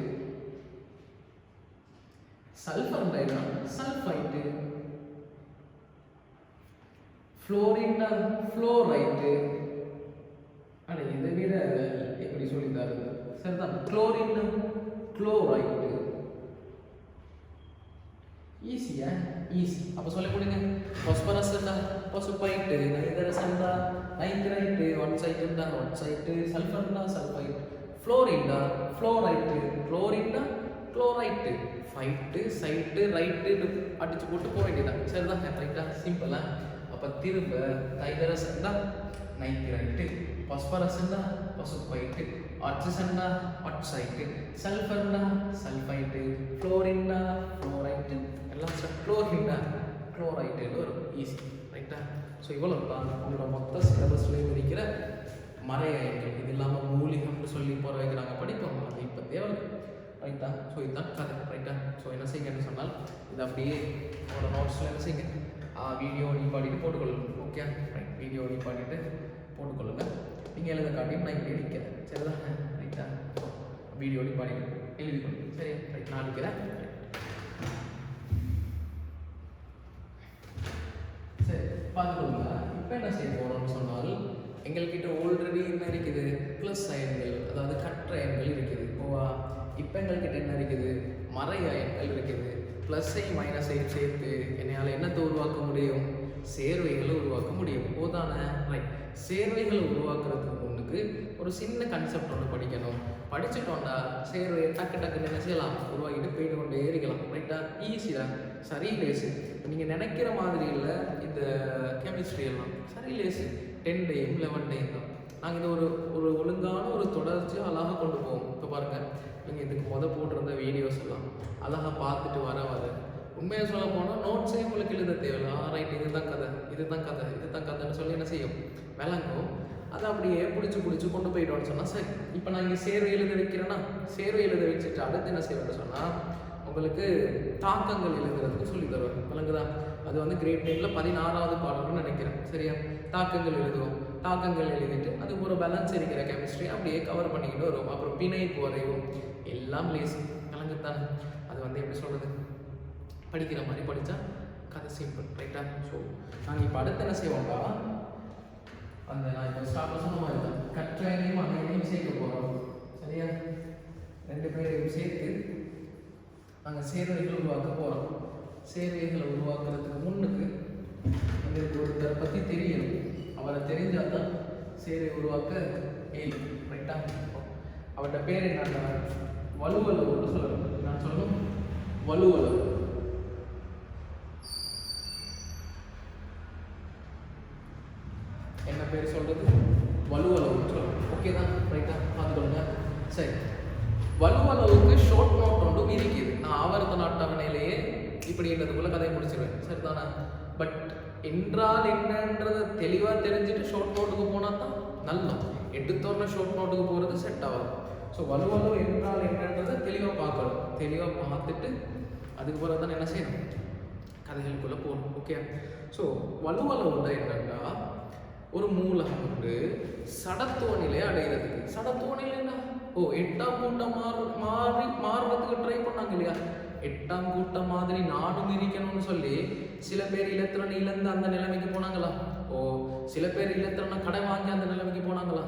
சல்ஃபர் என்ன? சல்ஃபைட்டு. Fluorine fluoride. அட இதை விட எப்படி சொல்லித்தாரு? சரிதான். Chlorine chloride. ஈஸியா? ஈஸி. அப்ப சொல்ல கொடுங்க, phosphorus phosphide, nitrogen nitride, oxide oxide, sulphur sulphide, fluorine fluoride, chlorine chloride, ஃபைட்டு சைட்டு ரைட்டு அடிச்சு போட்டு போக வேண்டியதான். சரிதான்? ரைட்டா? சிம்பிளா? அப்ப திரும்ப nitrogen nitride, phosphorus phosphide, oxygen oxide, sulphur sulphide, fluorine fluoride, எல்லாம் குளோரின் குளோரைட்டு வரும். ஈஸி. ரைட்டா? ஸோ இவ்வளவு தான் உங்களோட மொத்த சிலபஸ்லேயும் இருக்கிற மறையங்கள். இது இல்லாமல் மூலிகம்னு சொல்லி போகிற வரைக்கும் நாங்கள் படிப்போம். அது இப்போ தேவை. ரைட்டா? ஸோ இதுதான் கதை. ரைட்டா? ஸோ என்ன செய்யுங்கன்னு சொன்னால், இது அப்படியே உங்களோட நோட்ஸில் என்ன செய்யுங்க, வீடியோ நிப்பாட்டிட்டு போட்டுக்கொள்ளுங்க. ஓகே? ரைட். வீடியோ நிப்பாட்டிட்டு போட்டுக்கொள்ளுங்க. நீங்கள் எழுத காட்டியும் நான் இங்கே நிற்கிறேன். சரிதான்? ரைட்டா? வீடியோ நிப்பாட்டிட்டு எழுதிக்கொள்ளுங்க. சரி? ரைட். நான் நிற்கிறேன். சரி, பார்த்துக்கொள்ளுங்க. இப்போ என்ன செய்ய போகிறோம்னு சொன்னால், எங்கள்கிட்ட ஆல்ரெடி என்ன இருக்குது? ப்ளஸ் அயன்கள், அதாவது கற்ற அயன்கள் இருக்குது. ஓவா? இப்போ எங்கள்கிட்ட என்ன இருக்குது? மறை அயன்கள் இருக்குது. ப்ளஸ்ஸையும் மைனஸையும் சேர்த்து என்னையால் என்னத்தை உருவாக்க முடியும்? சேர்வைகளை உருவாக்க முடியும். போதானே? ரைட். சேர்வைகளை உருவாக்குறதுக்கு முன்னுக்கு ஒரு சின்ன கான்செப்ட் ஒன்று படிக்கணும். படிச்சுட்டோம்னா சேர்வையை டக்குன்னு என்ன செய்யலாம்? உருவாக்கிட்டு போயிட்டு கொண்டே இருக்கலாம். ரைட்டா? ஈஸி தான். சரி லேசு. நீங்கள் நினைக்கிற மாதிரி இல்லை இந்த கெமிஸ்ட்ரி எல்லாம். சரி லேசு. 10 டேயும் 11 டேயும் தான். நாங்கள் இதை ஒரு ஒழுங்கான ஒரு தொடர்ச்சியாக அழகாக கொண்டு போவோம். இப்போ பாருங்கள், நீங்கள் இதுக்கு போட்டிருந்த வீடியோஸ் எல்லாம் அழகாக பார்த்துட்டு வர உண்மையாக சொல்ல போனால் நோட்ஸே உங்களுக்கு எழுத தேவையில்லை. ரைட், இதுதான் கதை இதுதான் கதை இதுதான் கதைன்னு சொல்லி என்ன செய்யும்? விளங்கும். அதை அப்படியே பிடிச்சி கொண்டு போயிட்டோன்னு சொன்னால் சரி. இப்போ நான் இங்கே சேர்வை எழுத வைக்கிறேன்னா, சேர்வை எழுத வச்சுட்டு அடுத்து என்ன செய்வேன்னு சொன்னால், உங்களுக்கு தாக்கங்கள் எழுதுறதுக்கு சொல்லி தருவேன். விளங்குதா? அது வந்து கிரேட் 10ல் 16வது பாடம்னு நினைக்கிறேன். சரியா? தாக்கங்கள் எழுதுவோம். தாக்கங்கள் எழுதிட்டு அதுக்கு ஒரு பேலன்ஸ் இருக்கிற கெமிஸ்ட்ரி அப்படியே கவர் பண்ணிக்கிட்டு வருவோம். அப்புறம் பிணைப்பு வரைவோம். எல்லாம் லேசி. விளங்குதானே? அது வந்து எப்படி சொல்கிறது, படிக்கிற மாதிரி படித்தா கதை சிம்பிள். ரைட்டா? ஸோ நாங்கள் இப்போ அடுத்து என்ன செய்வோம்டா, அந்த நான் இப்போ ஸ்டார்ட் சொன்ன மாதிரி தான் கற்றையையும் அணையையும் சேர்க்க போகிறோம். சரியா? 2 பேரையும் சேர்த்து நாங்கள் சேர்வைகளை உருவாக்க போகிறோம். சேர்வைகளை உருவாக்குறதுக்கு முன்னுக்கு எங்களுக்கு ஒருத்தரை பற்றி தெரியணும். அவரை தெரிஞ்சால் தான் சேர்வை உருவாக்க ஏன். ரைட்டா? அவர்கிட்ட பேர் என்ன? வலுவலவுன்னு சொல்லணும். நான் சொல்லணும் வலுவலவு. என்ன பேர் சொல்கிறது? வலுவலவுன்னு சொல்லணும். ஓகே தான்? ரைட்டா? பார்த்துக்கோங்க. சரி, வலுவளவுக்கு ஷார்ட் நோட் ஒன்றும் இருக்குது. நான் ஆவர்த்தன அட்டவணையிலேயே இப்படின்றதுக்குள்ள கதையை முடிச்சிருவேன், சரிதானே? பட் என்றால் என்னன்றதை தெளிவாக தெரிஞ்சுட்டு ஷார்ட் நோட்டுக்கு போனால் தான் நல்லா. எடுத்தோடனே ஷார்ட் நோட்டுக்கு போகிறது செட் ஆகாது. ஸோ வலுவளவு என்றால் என்னன்றதை தெளிவாக பார்க்கணும். தெளிவாக பார்த்துட்டு அதுக்கு பிறகு தான் என்ன செய்யணும், கதைகளுக்குள்ளே போகணும். ஓகே. ஸோ வலுவளவுன்ற என்னன்னா ஒரு மூலகம் வந்து சடத்துவ நிலையை அடைகிறதுக்கு. சடத்துவ நிலை என்ன? எட்டாம் கூட்டம் மாறுறதுக்கு ட்ரை பண்ணாங்க இல்லையா? எட்டாம் கூட்டம் மாதிரி நானும் இருக்கணும்னு சொல்லி சில பேர் இலத்திரனை இழந்து அந்த நிலைமைக்கு போனாங்களா? சில பேர் இலத்திரனை கடை வாங்கி அந்த நிலைமைக்கு போனாங்களா?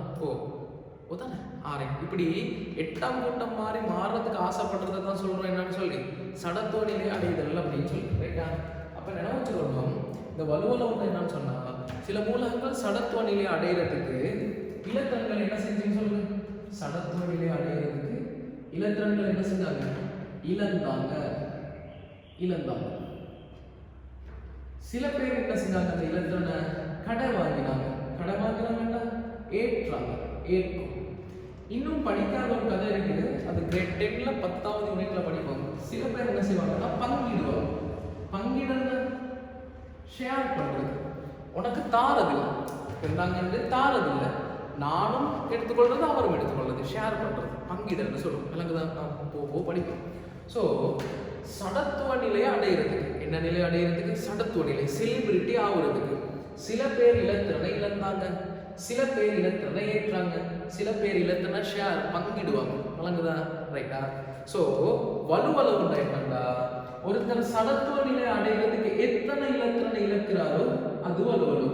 தானே இப்படி எட்டாம் கூட்டம் மாறுறதுக்கு ஆசைப்படுறதை தான் சொல்றோம் என்னன்னு சொல்லி சடத்துவ நிலை அடைதல் அப்படின்னு சொல்லி, ரைட்டா? அப்ப நினைவு வச்சுக்கணும், இந்த வலுவளவு என்னன்னு சொன்னா சில மூலகங்கள் சடத்துவ நிலை அடைகிறதுக்கு இலத்திரன்கள் என்ன செஞ்சுன்னு சொல்லுங்க. சடத்துவ நிலை அடைகிறதுக்கு இலத்திரன்கள் என்ன செஞ்சாங்க? இழந்தாங்க. சில பேர் என்ன செஞ்சாங்க? அந்த இலத்திரனை கடை வாங்கினாங்க. ஏற்கும். இன்னும் படிக்காத ஒரு கதை இருக்குது, அது கிரேட் 10ல 10வது யூனிட்ல படிப்பாங்க. சில பேர் என்ன செய்வாங்கன்னா பங்கிடுவாங்க. பங்கிடுறது ஷேர் பண்றது. உனக்கு தாரதில்லை, இருந்தாங்கன்னு தாரதில்லை, நானும் எடுத்துக்கொள்றது அவரும் எடுத்துக்கொள்றது, ஷேர் பண்றது, பங்கிடல்னு சொல்லுவோம். விலங்குதான் படிப்போம். ஸோ சடத்துவ நிலையை அடைகிறதுக்கு, என்ன நிலையை அடைகிறதுக்கு? சடத்துவ நிலை, செலிபிரிட்டி ஆகுறதுக்கு சில பேர் இலத்திரனை இழந்தாங்க, சில பேர் இலத்திரனை ஏற்றாங்க, சில பேர் இலத்திரனை ஷேர் பங்கிடுவாங்க. விளங்குதா? ரைட்டா? ஸோ வலுவளவுண்டா என்னண்டா ஒருத்தர் சடத்துவ நிலை அடைகிறதுக்கு எத்தனை இலத்திரனை இழக்கிறாரோ அது வலுவளவு.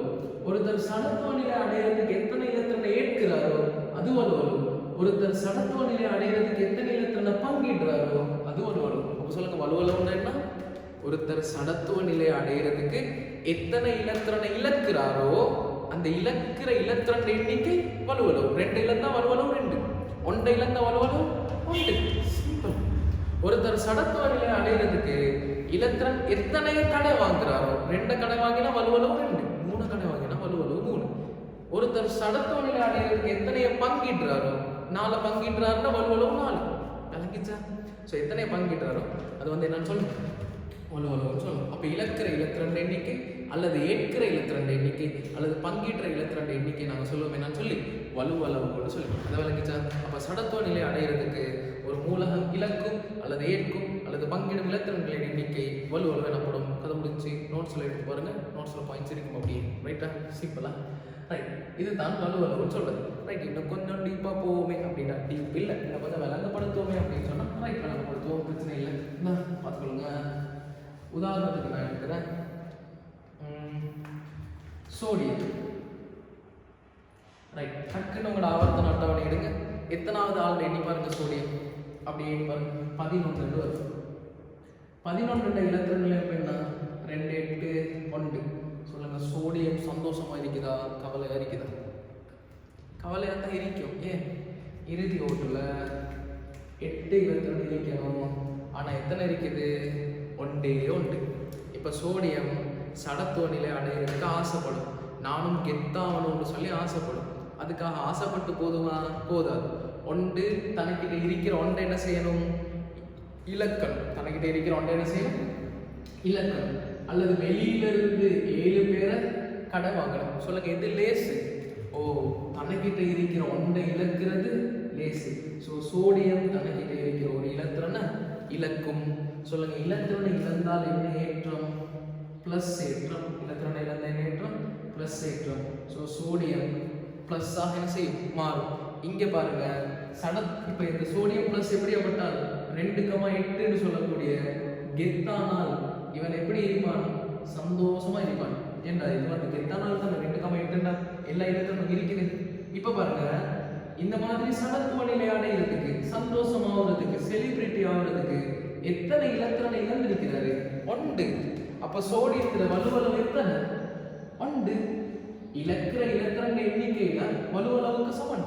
ஒருத்தர் சடத்துவ நிலை அடைகிறதுக்கு எத்தனை இலத்திரனை ஏற்கிறாரோ அது வலுவளவு. ஒருத்தர் சடத்துவ நிலை அடைகிறதுக்கு எத்தனை இலத்திரனை பங்கிடுறாரோ அது வலுவளவு. அப்போ சொல்லுங்க, வலுவளவுண்டா என்ன? ஒருத்தர் சடத்துவ நிலை அடைகிறதுக்கு எத்தனை இலத்திரனை இழக்கிறாரோ அந்த இலக்கிற இலத்திரன் எண்ணிக்கை வலுவளவு. 2 இழந்தா வலுவளவு 2, 1 இழந்தா வலுவளவு 1. சிம்பிள். ஒருத்தர் சடத்துவ நிலை அடைகிறதுக்கு இலத்திரன் எத்தனை கடை வாங்குறாரோ, 2 கடை வாங்கினா வலுவளவு 2, 3 கடை வாங்கினா வலுவளவு 3. ஒருத்தர் சடத்துவ நிலை அடைகிறதுக்கு எத்தனைய பங்கிடுறாரோ, 4 பங்கிடுறாருன்னா வலுவளவு 4. விளங்கிச்சா? ஸோ எத்தனை பங்கிடுறாரோ அது வந்து என்னன்னு சொல்லுங்க, வலுவளவுன்னு சொல்லணும். அப்போ இலக்கிற இலத்திரன் எண்ணிக்கை அல்லது ஏற்கிற இலத்திரன் எண்ணிக்கை அல்லது பங்கிடுற இலத்திரன் எண்ணிக்கை நாங்கள் சொல்லுவோம் என்னன்னு சொல்லி வலுவளவுன்னு சொல்லுவோம். அதை விளங்கிச்சா? அப்போ சடத்துவ நிலை அடைகிறதுக்கு ஒரு மூலகம் இலக்கும் அல்லது ஏற்கும் அல்லது பங்கிடும் இலத்திரன்களின் எண்ணிக்கை வலுவளவு எனப்படும். கதை முடிஞ்சு நோட்ஸில் எடுத்து பாருங்க, நோட்ஸில் பாயிண்ட்ஸ் இருக்கும் அப்படி. ரைட்டா? சிம்பிளா? ரைட். இதுதான் வலுவளவுன்னு சொல்றது. ரைட். இன்னும் கொஞ்சம் டீப்பாக போவோமே அப்படின்னா, டீப் இல்லை, இன்னும் கொஞ்சம் விளங்கப்படுத்துவோமே அப்படின்னு சொன்னால் ரைட், விளங்கப்படுத்துவோம், பிரச்சனை இல்லை. என்ன பார்த்துக்கொள்ளுங்க. உதாரணத்துக்கு நான் எடுக்கிறேன் சோடியம். ரைட். டக்குன்னு உங்களோட ஆவர்த்தன அட்டவணை எடுங்க. எத்தனாவது ஆள் எண்ணி பாருங்க சோடியம். அப்படி எண்ணி பாருங்க, 11 வருது. 11 இலத்திரங்கள் என்ன? 2, 8, 1. சொல்லுங்க, சோடியம் சந்தோஷமா இருக்குதா கவலையா இருக்குதா? கவலையா தான் இருக்கும். ஏன்? இறுதி ஓட்டுல 8 இலத்திரங்கள் இருக்கணும், ஆனா எத்தனை இருக்குது? 1. இப்போ சோடியம் சடத்துவ நிலை அடையிறதுக்கு ஆசைப்படும். நானும் கெத்தாகணும்னு சொல்லி ஆசைப்படும். அதுக்காக ஆசைப்பட்டு போதாது. 1 தனக்கிட்ட இருக்கிற 1 என்ன செய்யணும்? இலக்கணும். தனக்கிட்ட இருக்கிற 1 என்ன செய்யணும்? இலக்கணும். அல்லது வெளியிலிருந்து 7 பேரை கடை வாங்கணும். சொல்லுங்க, எது லேசு? தனக்கிட்ட இருக்கிற 1 இழக்கிறது லேசு. ஸோ சோடியம் தனக்கிட்ட இருக்கிற ஒரு இலத்திரனை இலக்கும். சொல்லுங்க, இலத்திரனை இழந்தால் என்ன ஏற்றம்? பிளஸ் ஏற்றம். இலத்திரனை இழந்த என்ன ஏற்றம்? பிளஸ் ஏற்றம். ஸோ சோடியம் பிளஸ் ஆக என்ன செய்யும்? மாறும். இங்க பாருங்க, இப்போ இந்த சோடியம் பிளஸ் எப்படியாப்பட்டால் 2,8ன்னு சொல்லக்கூடிய கெத்தானால் இவன் எப்படி இருப்பான்? சந்தோஷமா இருப்பான். ஏண்டா இது வந்து கெத்தானால் தான் 2,8ன்னா எல்லா இலத்திரனும் இருக்குது. இப்போ பாருங்க, இந்த மாதிரி சடத்துவ நிலை அடைகிறதுக்கு, சந்தோஷமாகிறதுக்கு, செலிபிரிட்டி ஆகிறதுக்கு எத்தனை இலத்திரனை இழந்திருக்கிறாரு? 1. அப்ப சோடியத்துல வலுவளவு எத்தனை? 1. இலக்கிற இலத்திரன் எண்ணிக்கையில வலுவளவுக்கு சமன்.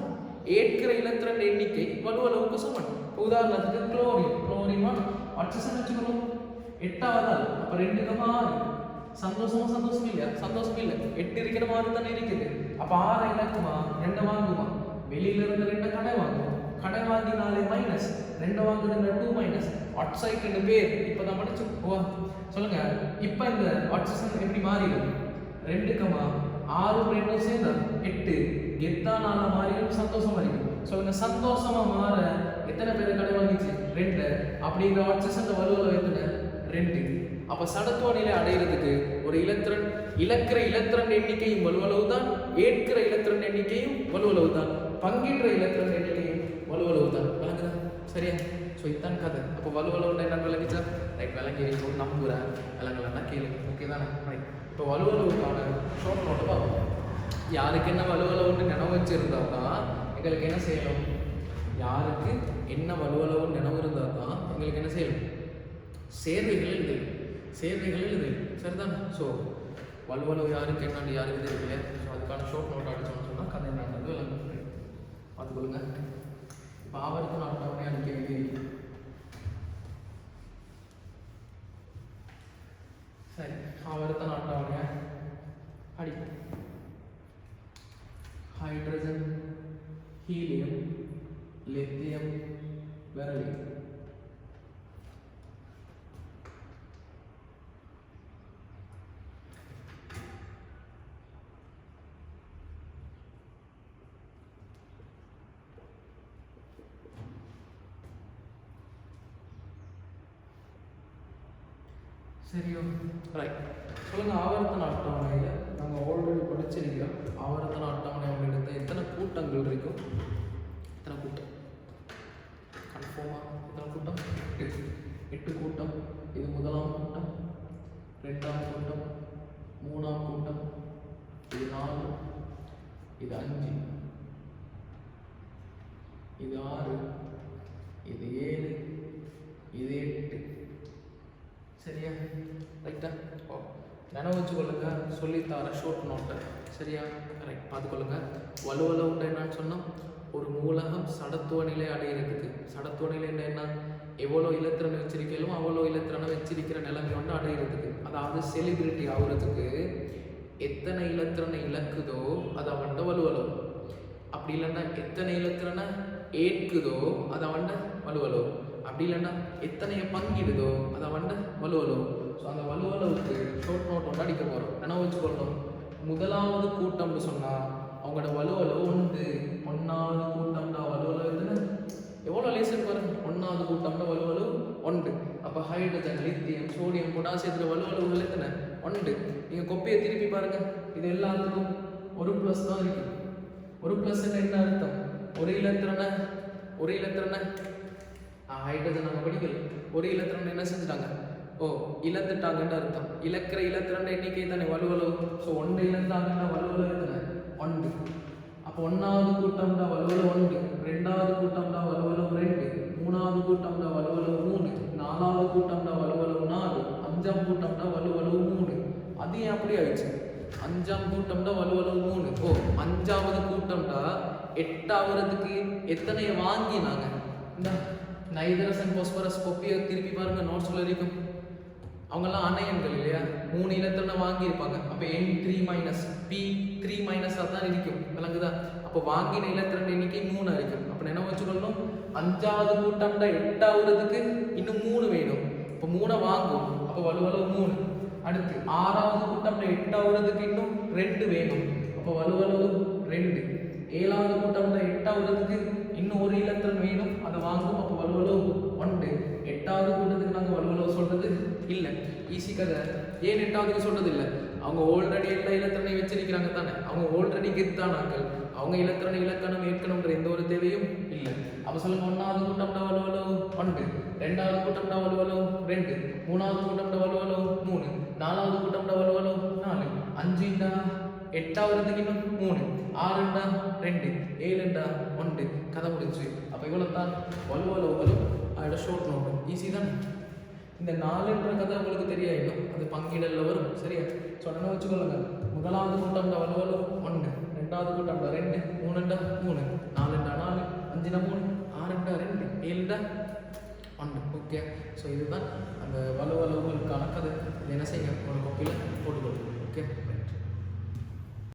ஏற்கிற இலத்திரன் எண்ணிக்கை வலுவளவுக்கு சமன். உதாரணத்துக்கு குளோரின் ஆக்சிஜன் வச்சுக்கணும். 8வது ஆள். அப்ப 2,6. சந்தோஷம் இல்லையா? சந்தோஷம் இல்லை. 8 இருக்கிற மாதிரி தானே இருக்குது. அப்ப 6 இலக்குமா? 2 வாங்குமா? வெளியில இருந்து 2 கடை வாங்குவோம். கடை வாங்கினாலே மைனஸ், 2 வாங்குதுங்க 2 மைனஸ், வாட் சைக்கிள்னு பேர் இப்போ தான் படிச்சு சொல்லுங்க. இப்போ இந்த வாட் சைக்கிள் எப்படி மாறிடும்? 2,6 2 சேர்ந்தா 8 எத்தானால மாறிடும், சந்தோஷமா இருக்கும். சொல்லுங்க, சந்தோஷமா மாற எத்தனை பேர் கடை வாங்கிச்சு? 2. அப்படிங்கிற வாட் சைக்கிள் வலுவலவு எத்தனை? 2. அப்ப சடத்துவ நிலை அடைகிறதுக்கு ஒரு இலத்திரன் இழக்கிற இலத்திரன் எண்ணிக்கையும் வலுவளவு தான், ஏற்கிற இலத்திரன் எண்ணிக்கையும் வலுவளவு தான், பங்கின்ற இலத்திரன் எண்ணிக்கையும் வலுவளவு தான். விளங்குதா? சரியா? ஸோ இத்தான் கதை. அப்போ வலுவளவுன்னு என்ன விளங்கிச்சா? ரைட், விளங்கி நம்புறேன். விளங்கலன்னா கேளு. ஓகே தானே? ரைட். இப்போ வலுவளவுக்கான ஷார்ட் நோட்டை பார்ப்போம். யாருக்கு என்ன வலுவளவுன்னு நினைவு வச்சிருந்தா தான் எங்களுக்கு என்ன செய்யணும்? யாருக்கு என்ன வலுவளவுன்னு நினைவு இருந்தால் தான் எங்களுக்கு என்ன செய்யணும்? சேர்வைகள் எழுதணும். சேர்வைகள் எழுதணும். சரிதானே? ஸோ வலுவளவு யாருக்கு என்னன்னு யாருக்கு தெரியல. ஸோ அதுக்கான ஷார்ட் நோட் அடிச்சோம்னு சொன்னால் கதை என்னன்றது விளங்கும். பார்த்துக்கொள்ளுங்க. இப்போ ஆவர்த்தன அட்டவணை அடிக்க வேண்டியது. சரி, ஆவர்த்தன அட்டவணையை அடிக்கும். Hydrogen, helium, lithium, beryllium. சரியோ? ரைட். சொல்லுங்க, ஆவர்த்தன அட்டவணையில் நாங்கள் ஆல்ரெடி படிச்சிருக்கிறோம். ஆவர்த்தன அட்டவணை எடுத்த எத்தனை கூட்டங்கள் இருக்கும்? எத்தனை கூட்டம்? கன்ஃபார்மாக எத்தனை கூட்டம்? 8 கூட்டம். இது முதலாம் கூட்டம், 2ஆம் கூட்டம், 3ஆம் கூட்டம், இது 4, இது 5, இது 6, இது 7, இது 8. சரியா? ரைட்டா? ஓ, நினைவு வச்சுக்கொள்ளுங்க. சொல்லித்தார ஷோர்ட் நோட்டை. சரியா? ரைட், பார்த்துக்கொள்ளுங்க. வலுவளவுன்ற என்னன்னு சொன்னால், ஒரு மூலகம் சடத்துவ நிலை அடையிறதுக்கு. சடத்துவ நிலைன்னா என்ன? எவ்வளோ இலத்திரனை வச்சிருக்கலும் அவ்வளோ இலத்திரனை வச்சிருக்கிற நிலைமை ஒன்று அடையிறதுக்கு. அதாவது செலிபிரிட்டி ஆகுறதுக்கு எத்தனை இலத்திரனை இழக்குதோ அதை அவன்கிட்ட வலுவளவு. அப்படி இல்லைன்னா எத்தனை இலத்திரனை ஏற்குதோ அதை அவன்கிட்ட வலுவளவு. அப்படி இல்லைன்னா எத்தனைய பங்கிடுதோ அதை வந்து வலுவலவு. ஸோ அந்த வலுவலவுக்கு ஷோர்ட் நோட் ஒன்று அடிக்க போகிறோம். நினைவு வச்சுக்கொள்ளணும். முதலாவது கூட்டம்னு சொன்னால் அவங்களோட வலுவலவு 1. 1வது கூட்டம்னா வலுவலவு எதுன்னு எவ்வளோ லேசர் பாருங்க. 1வது கூட்டம்னா வலுவலவு 1. அப்போ ஹைட்ரஜன், லித்தியம், சோடியம், பொட்டாசியத்தில் வலுவலவுகள் எத்தனை? 1. நீங்கள் கொப்பையை திருப்பி பாருங்க. இது எல்லாத்துக்கும் 1+ தான் இருக்கு. 1+ என்ன அர்த்தம்? ஒரு இலத்திரனை ஹைட்ரஜன் நம்ம படிக்கல. ஒரு இலத்திரன் என்ன செஞ்சுட்டாங்க? ஓ, இழந்துட்டாங்கன்னு அர்த்தம். இழக்கிற இலத்திரன் எண்ணிக்கை தானே வலுவலவு. ஸோ 1 இழந்தாங்கன்னா வலுவலவு எத்தனை? 1. அப்போ 1வது கூட்டம்னா வலுவலவு 1, 2வது கூட்டம்னா வலுவலவு 2, 3வது கூட்டம்னா வலுவலவு 3, 4வது கூட்டம்னா வலுவலவு 4, 5ஆம் கூட்டம்னா வலுவலவு 3. அது ஏன் அப்படி ஆயிடுச்சு? 5ஆம் கூட்டம்னா வலுவலவு 3. ஓ, 5வது கூட்டம்னா 8ஆவதுக்கு எத்தனையை வாங்கினாங்க? இந்த நைட்ரஜன், பாஸ்பரஸ் கொப்பியை திருப்பி பாருங்க. நோட்ஸ்ல இருக்கும். அவங்கெல்லாம் அணையன்கள் இல்லையா? 3 இலத்திரனை வாங்கியிருப்பாங்க. அப்போ N3- P3- தான் இருக்கும். விளங்குதா? அப்போ வாங்கின இலத்திரன் எண்ணிக்கை 3 இருக்கும். அப்போ என்ன வச்சுக்கொள்ளணும்? 5வது கூட்டம்னா 8ஆவதுக்கு இன்னும் 3 வேணும். இப்போ 3 வாங்கும். அப்போ வலுவலவு 3. அடுத்து 6வது கூட்டம்னா 8ஆவதுக்கு இன்னும் 2 வேணும். அப்போ வலுவலவு 2. 7வது கூட்டம்னா 8ஆவதுக்கு இன்னும் ஒரு இலத்திரன் வேணும். அதை வாங்கும். அப்போ வலுவலவு 1. 8வது கூட்டத்துக்கு நாங்கள் வலுவலவு சொல்றது இல்லை. ஈஸி கதை. ஏன் 8ஆவதுக்கு சொல்றது இல்லை? அவங்க ஆல்ரெடி எல்லா இலத்திரனை வச்சிருக்கிறாங்க தானே. அவங்க ஆல்ரெடி கெத்தானாக்கள். அவங்க இலத்திரனை இலக்கணம் ஏற்கணும்ன்ற எந்த ஒரு தேவையும் இல்லை. அப்போ சொல்லுங்க, 1வது கூட்டம்னா வலுவலவு 1, 2வது கூட்டம்னா வலுவலவு 2, 3வது கூட்டம்னா வலுவலவு 3, 4வது கூட்டம்னா வலுவலவு 4, 5 8ஆவதுக்கு இன்னும் 3, 6 2, 7 1. கதை முடிச்சு. அப்போ இவ்வளோ தான் வலுவலவுகளும் அதோட ஷோர்ட் நோட். ஈஸி தான். இந்த 4ன்ற கதை உங்களுக்கு தெரியாயிடும். அது பங்கிடல்ல வரும். சரியா? ஸோ என்ன வச்சுக்கொள்ளுங்க. முதலாவது கூட்டம்னா வலுவலவு 1, 2வது கூட்டம்னா 2, 3 3, 4 4, 5 3, 6 2, 7 1. ஓகே. ஸோ இதுதான் அந்த வலுவலவுகளுக்கான கதை. இது என்ன செய்யுங்க? ஒரு கோப்பியில் போட்டுக்கொள்ளுங்க. ஓகே.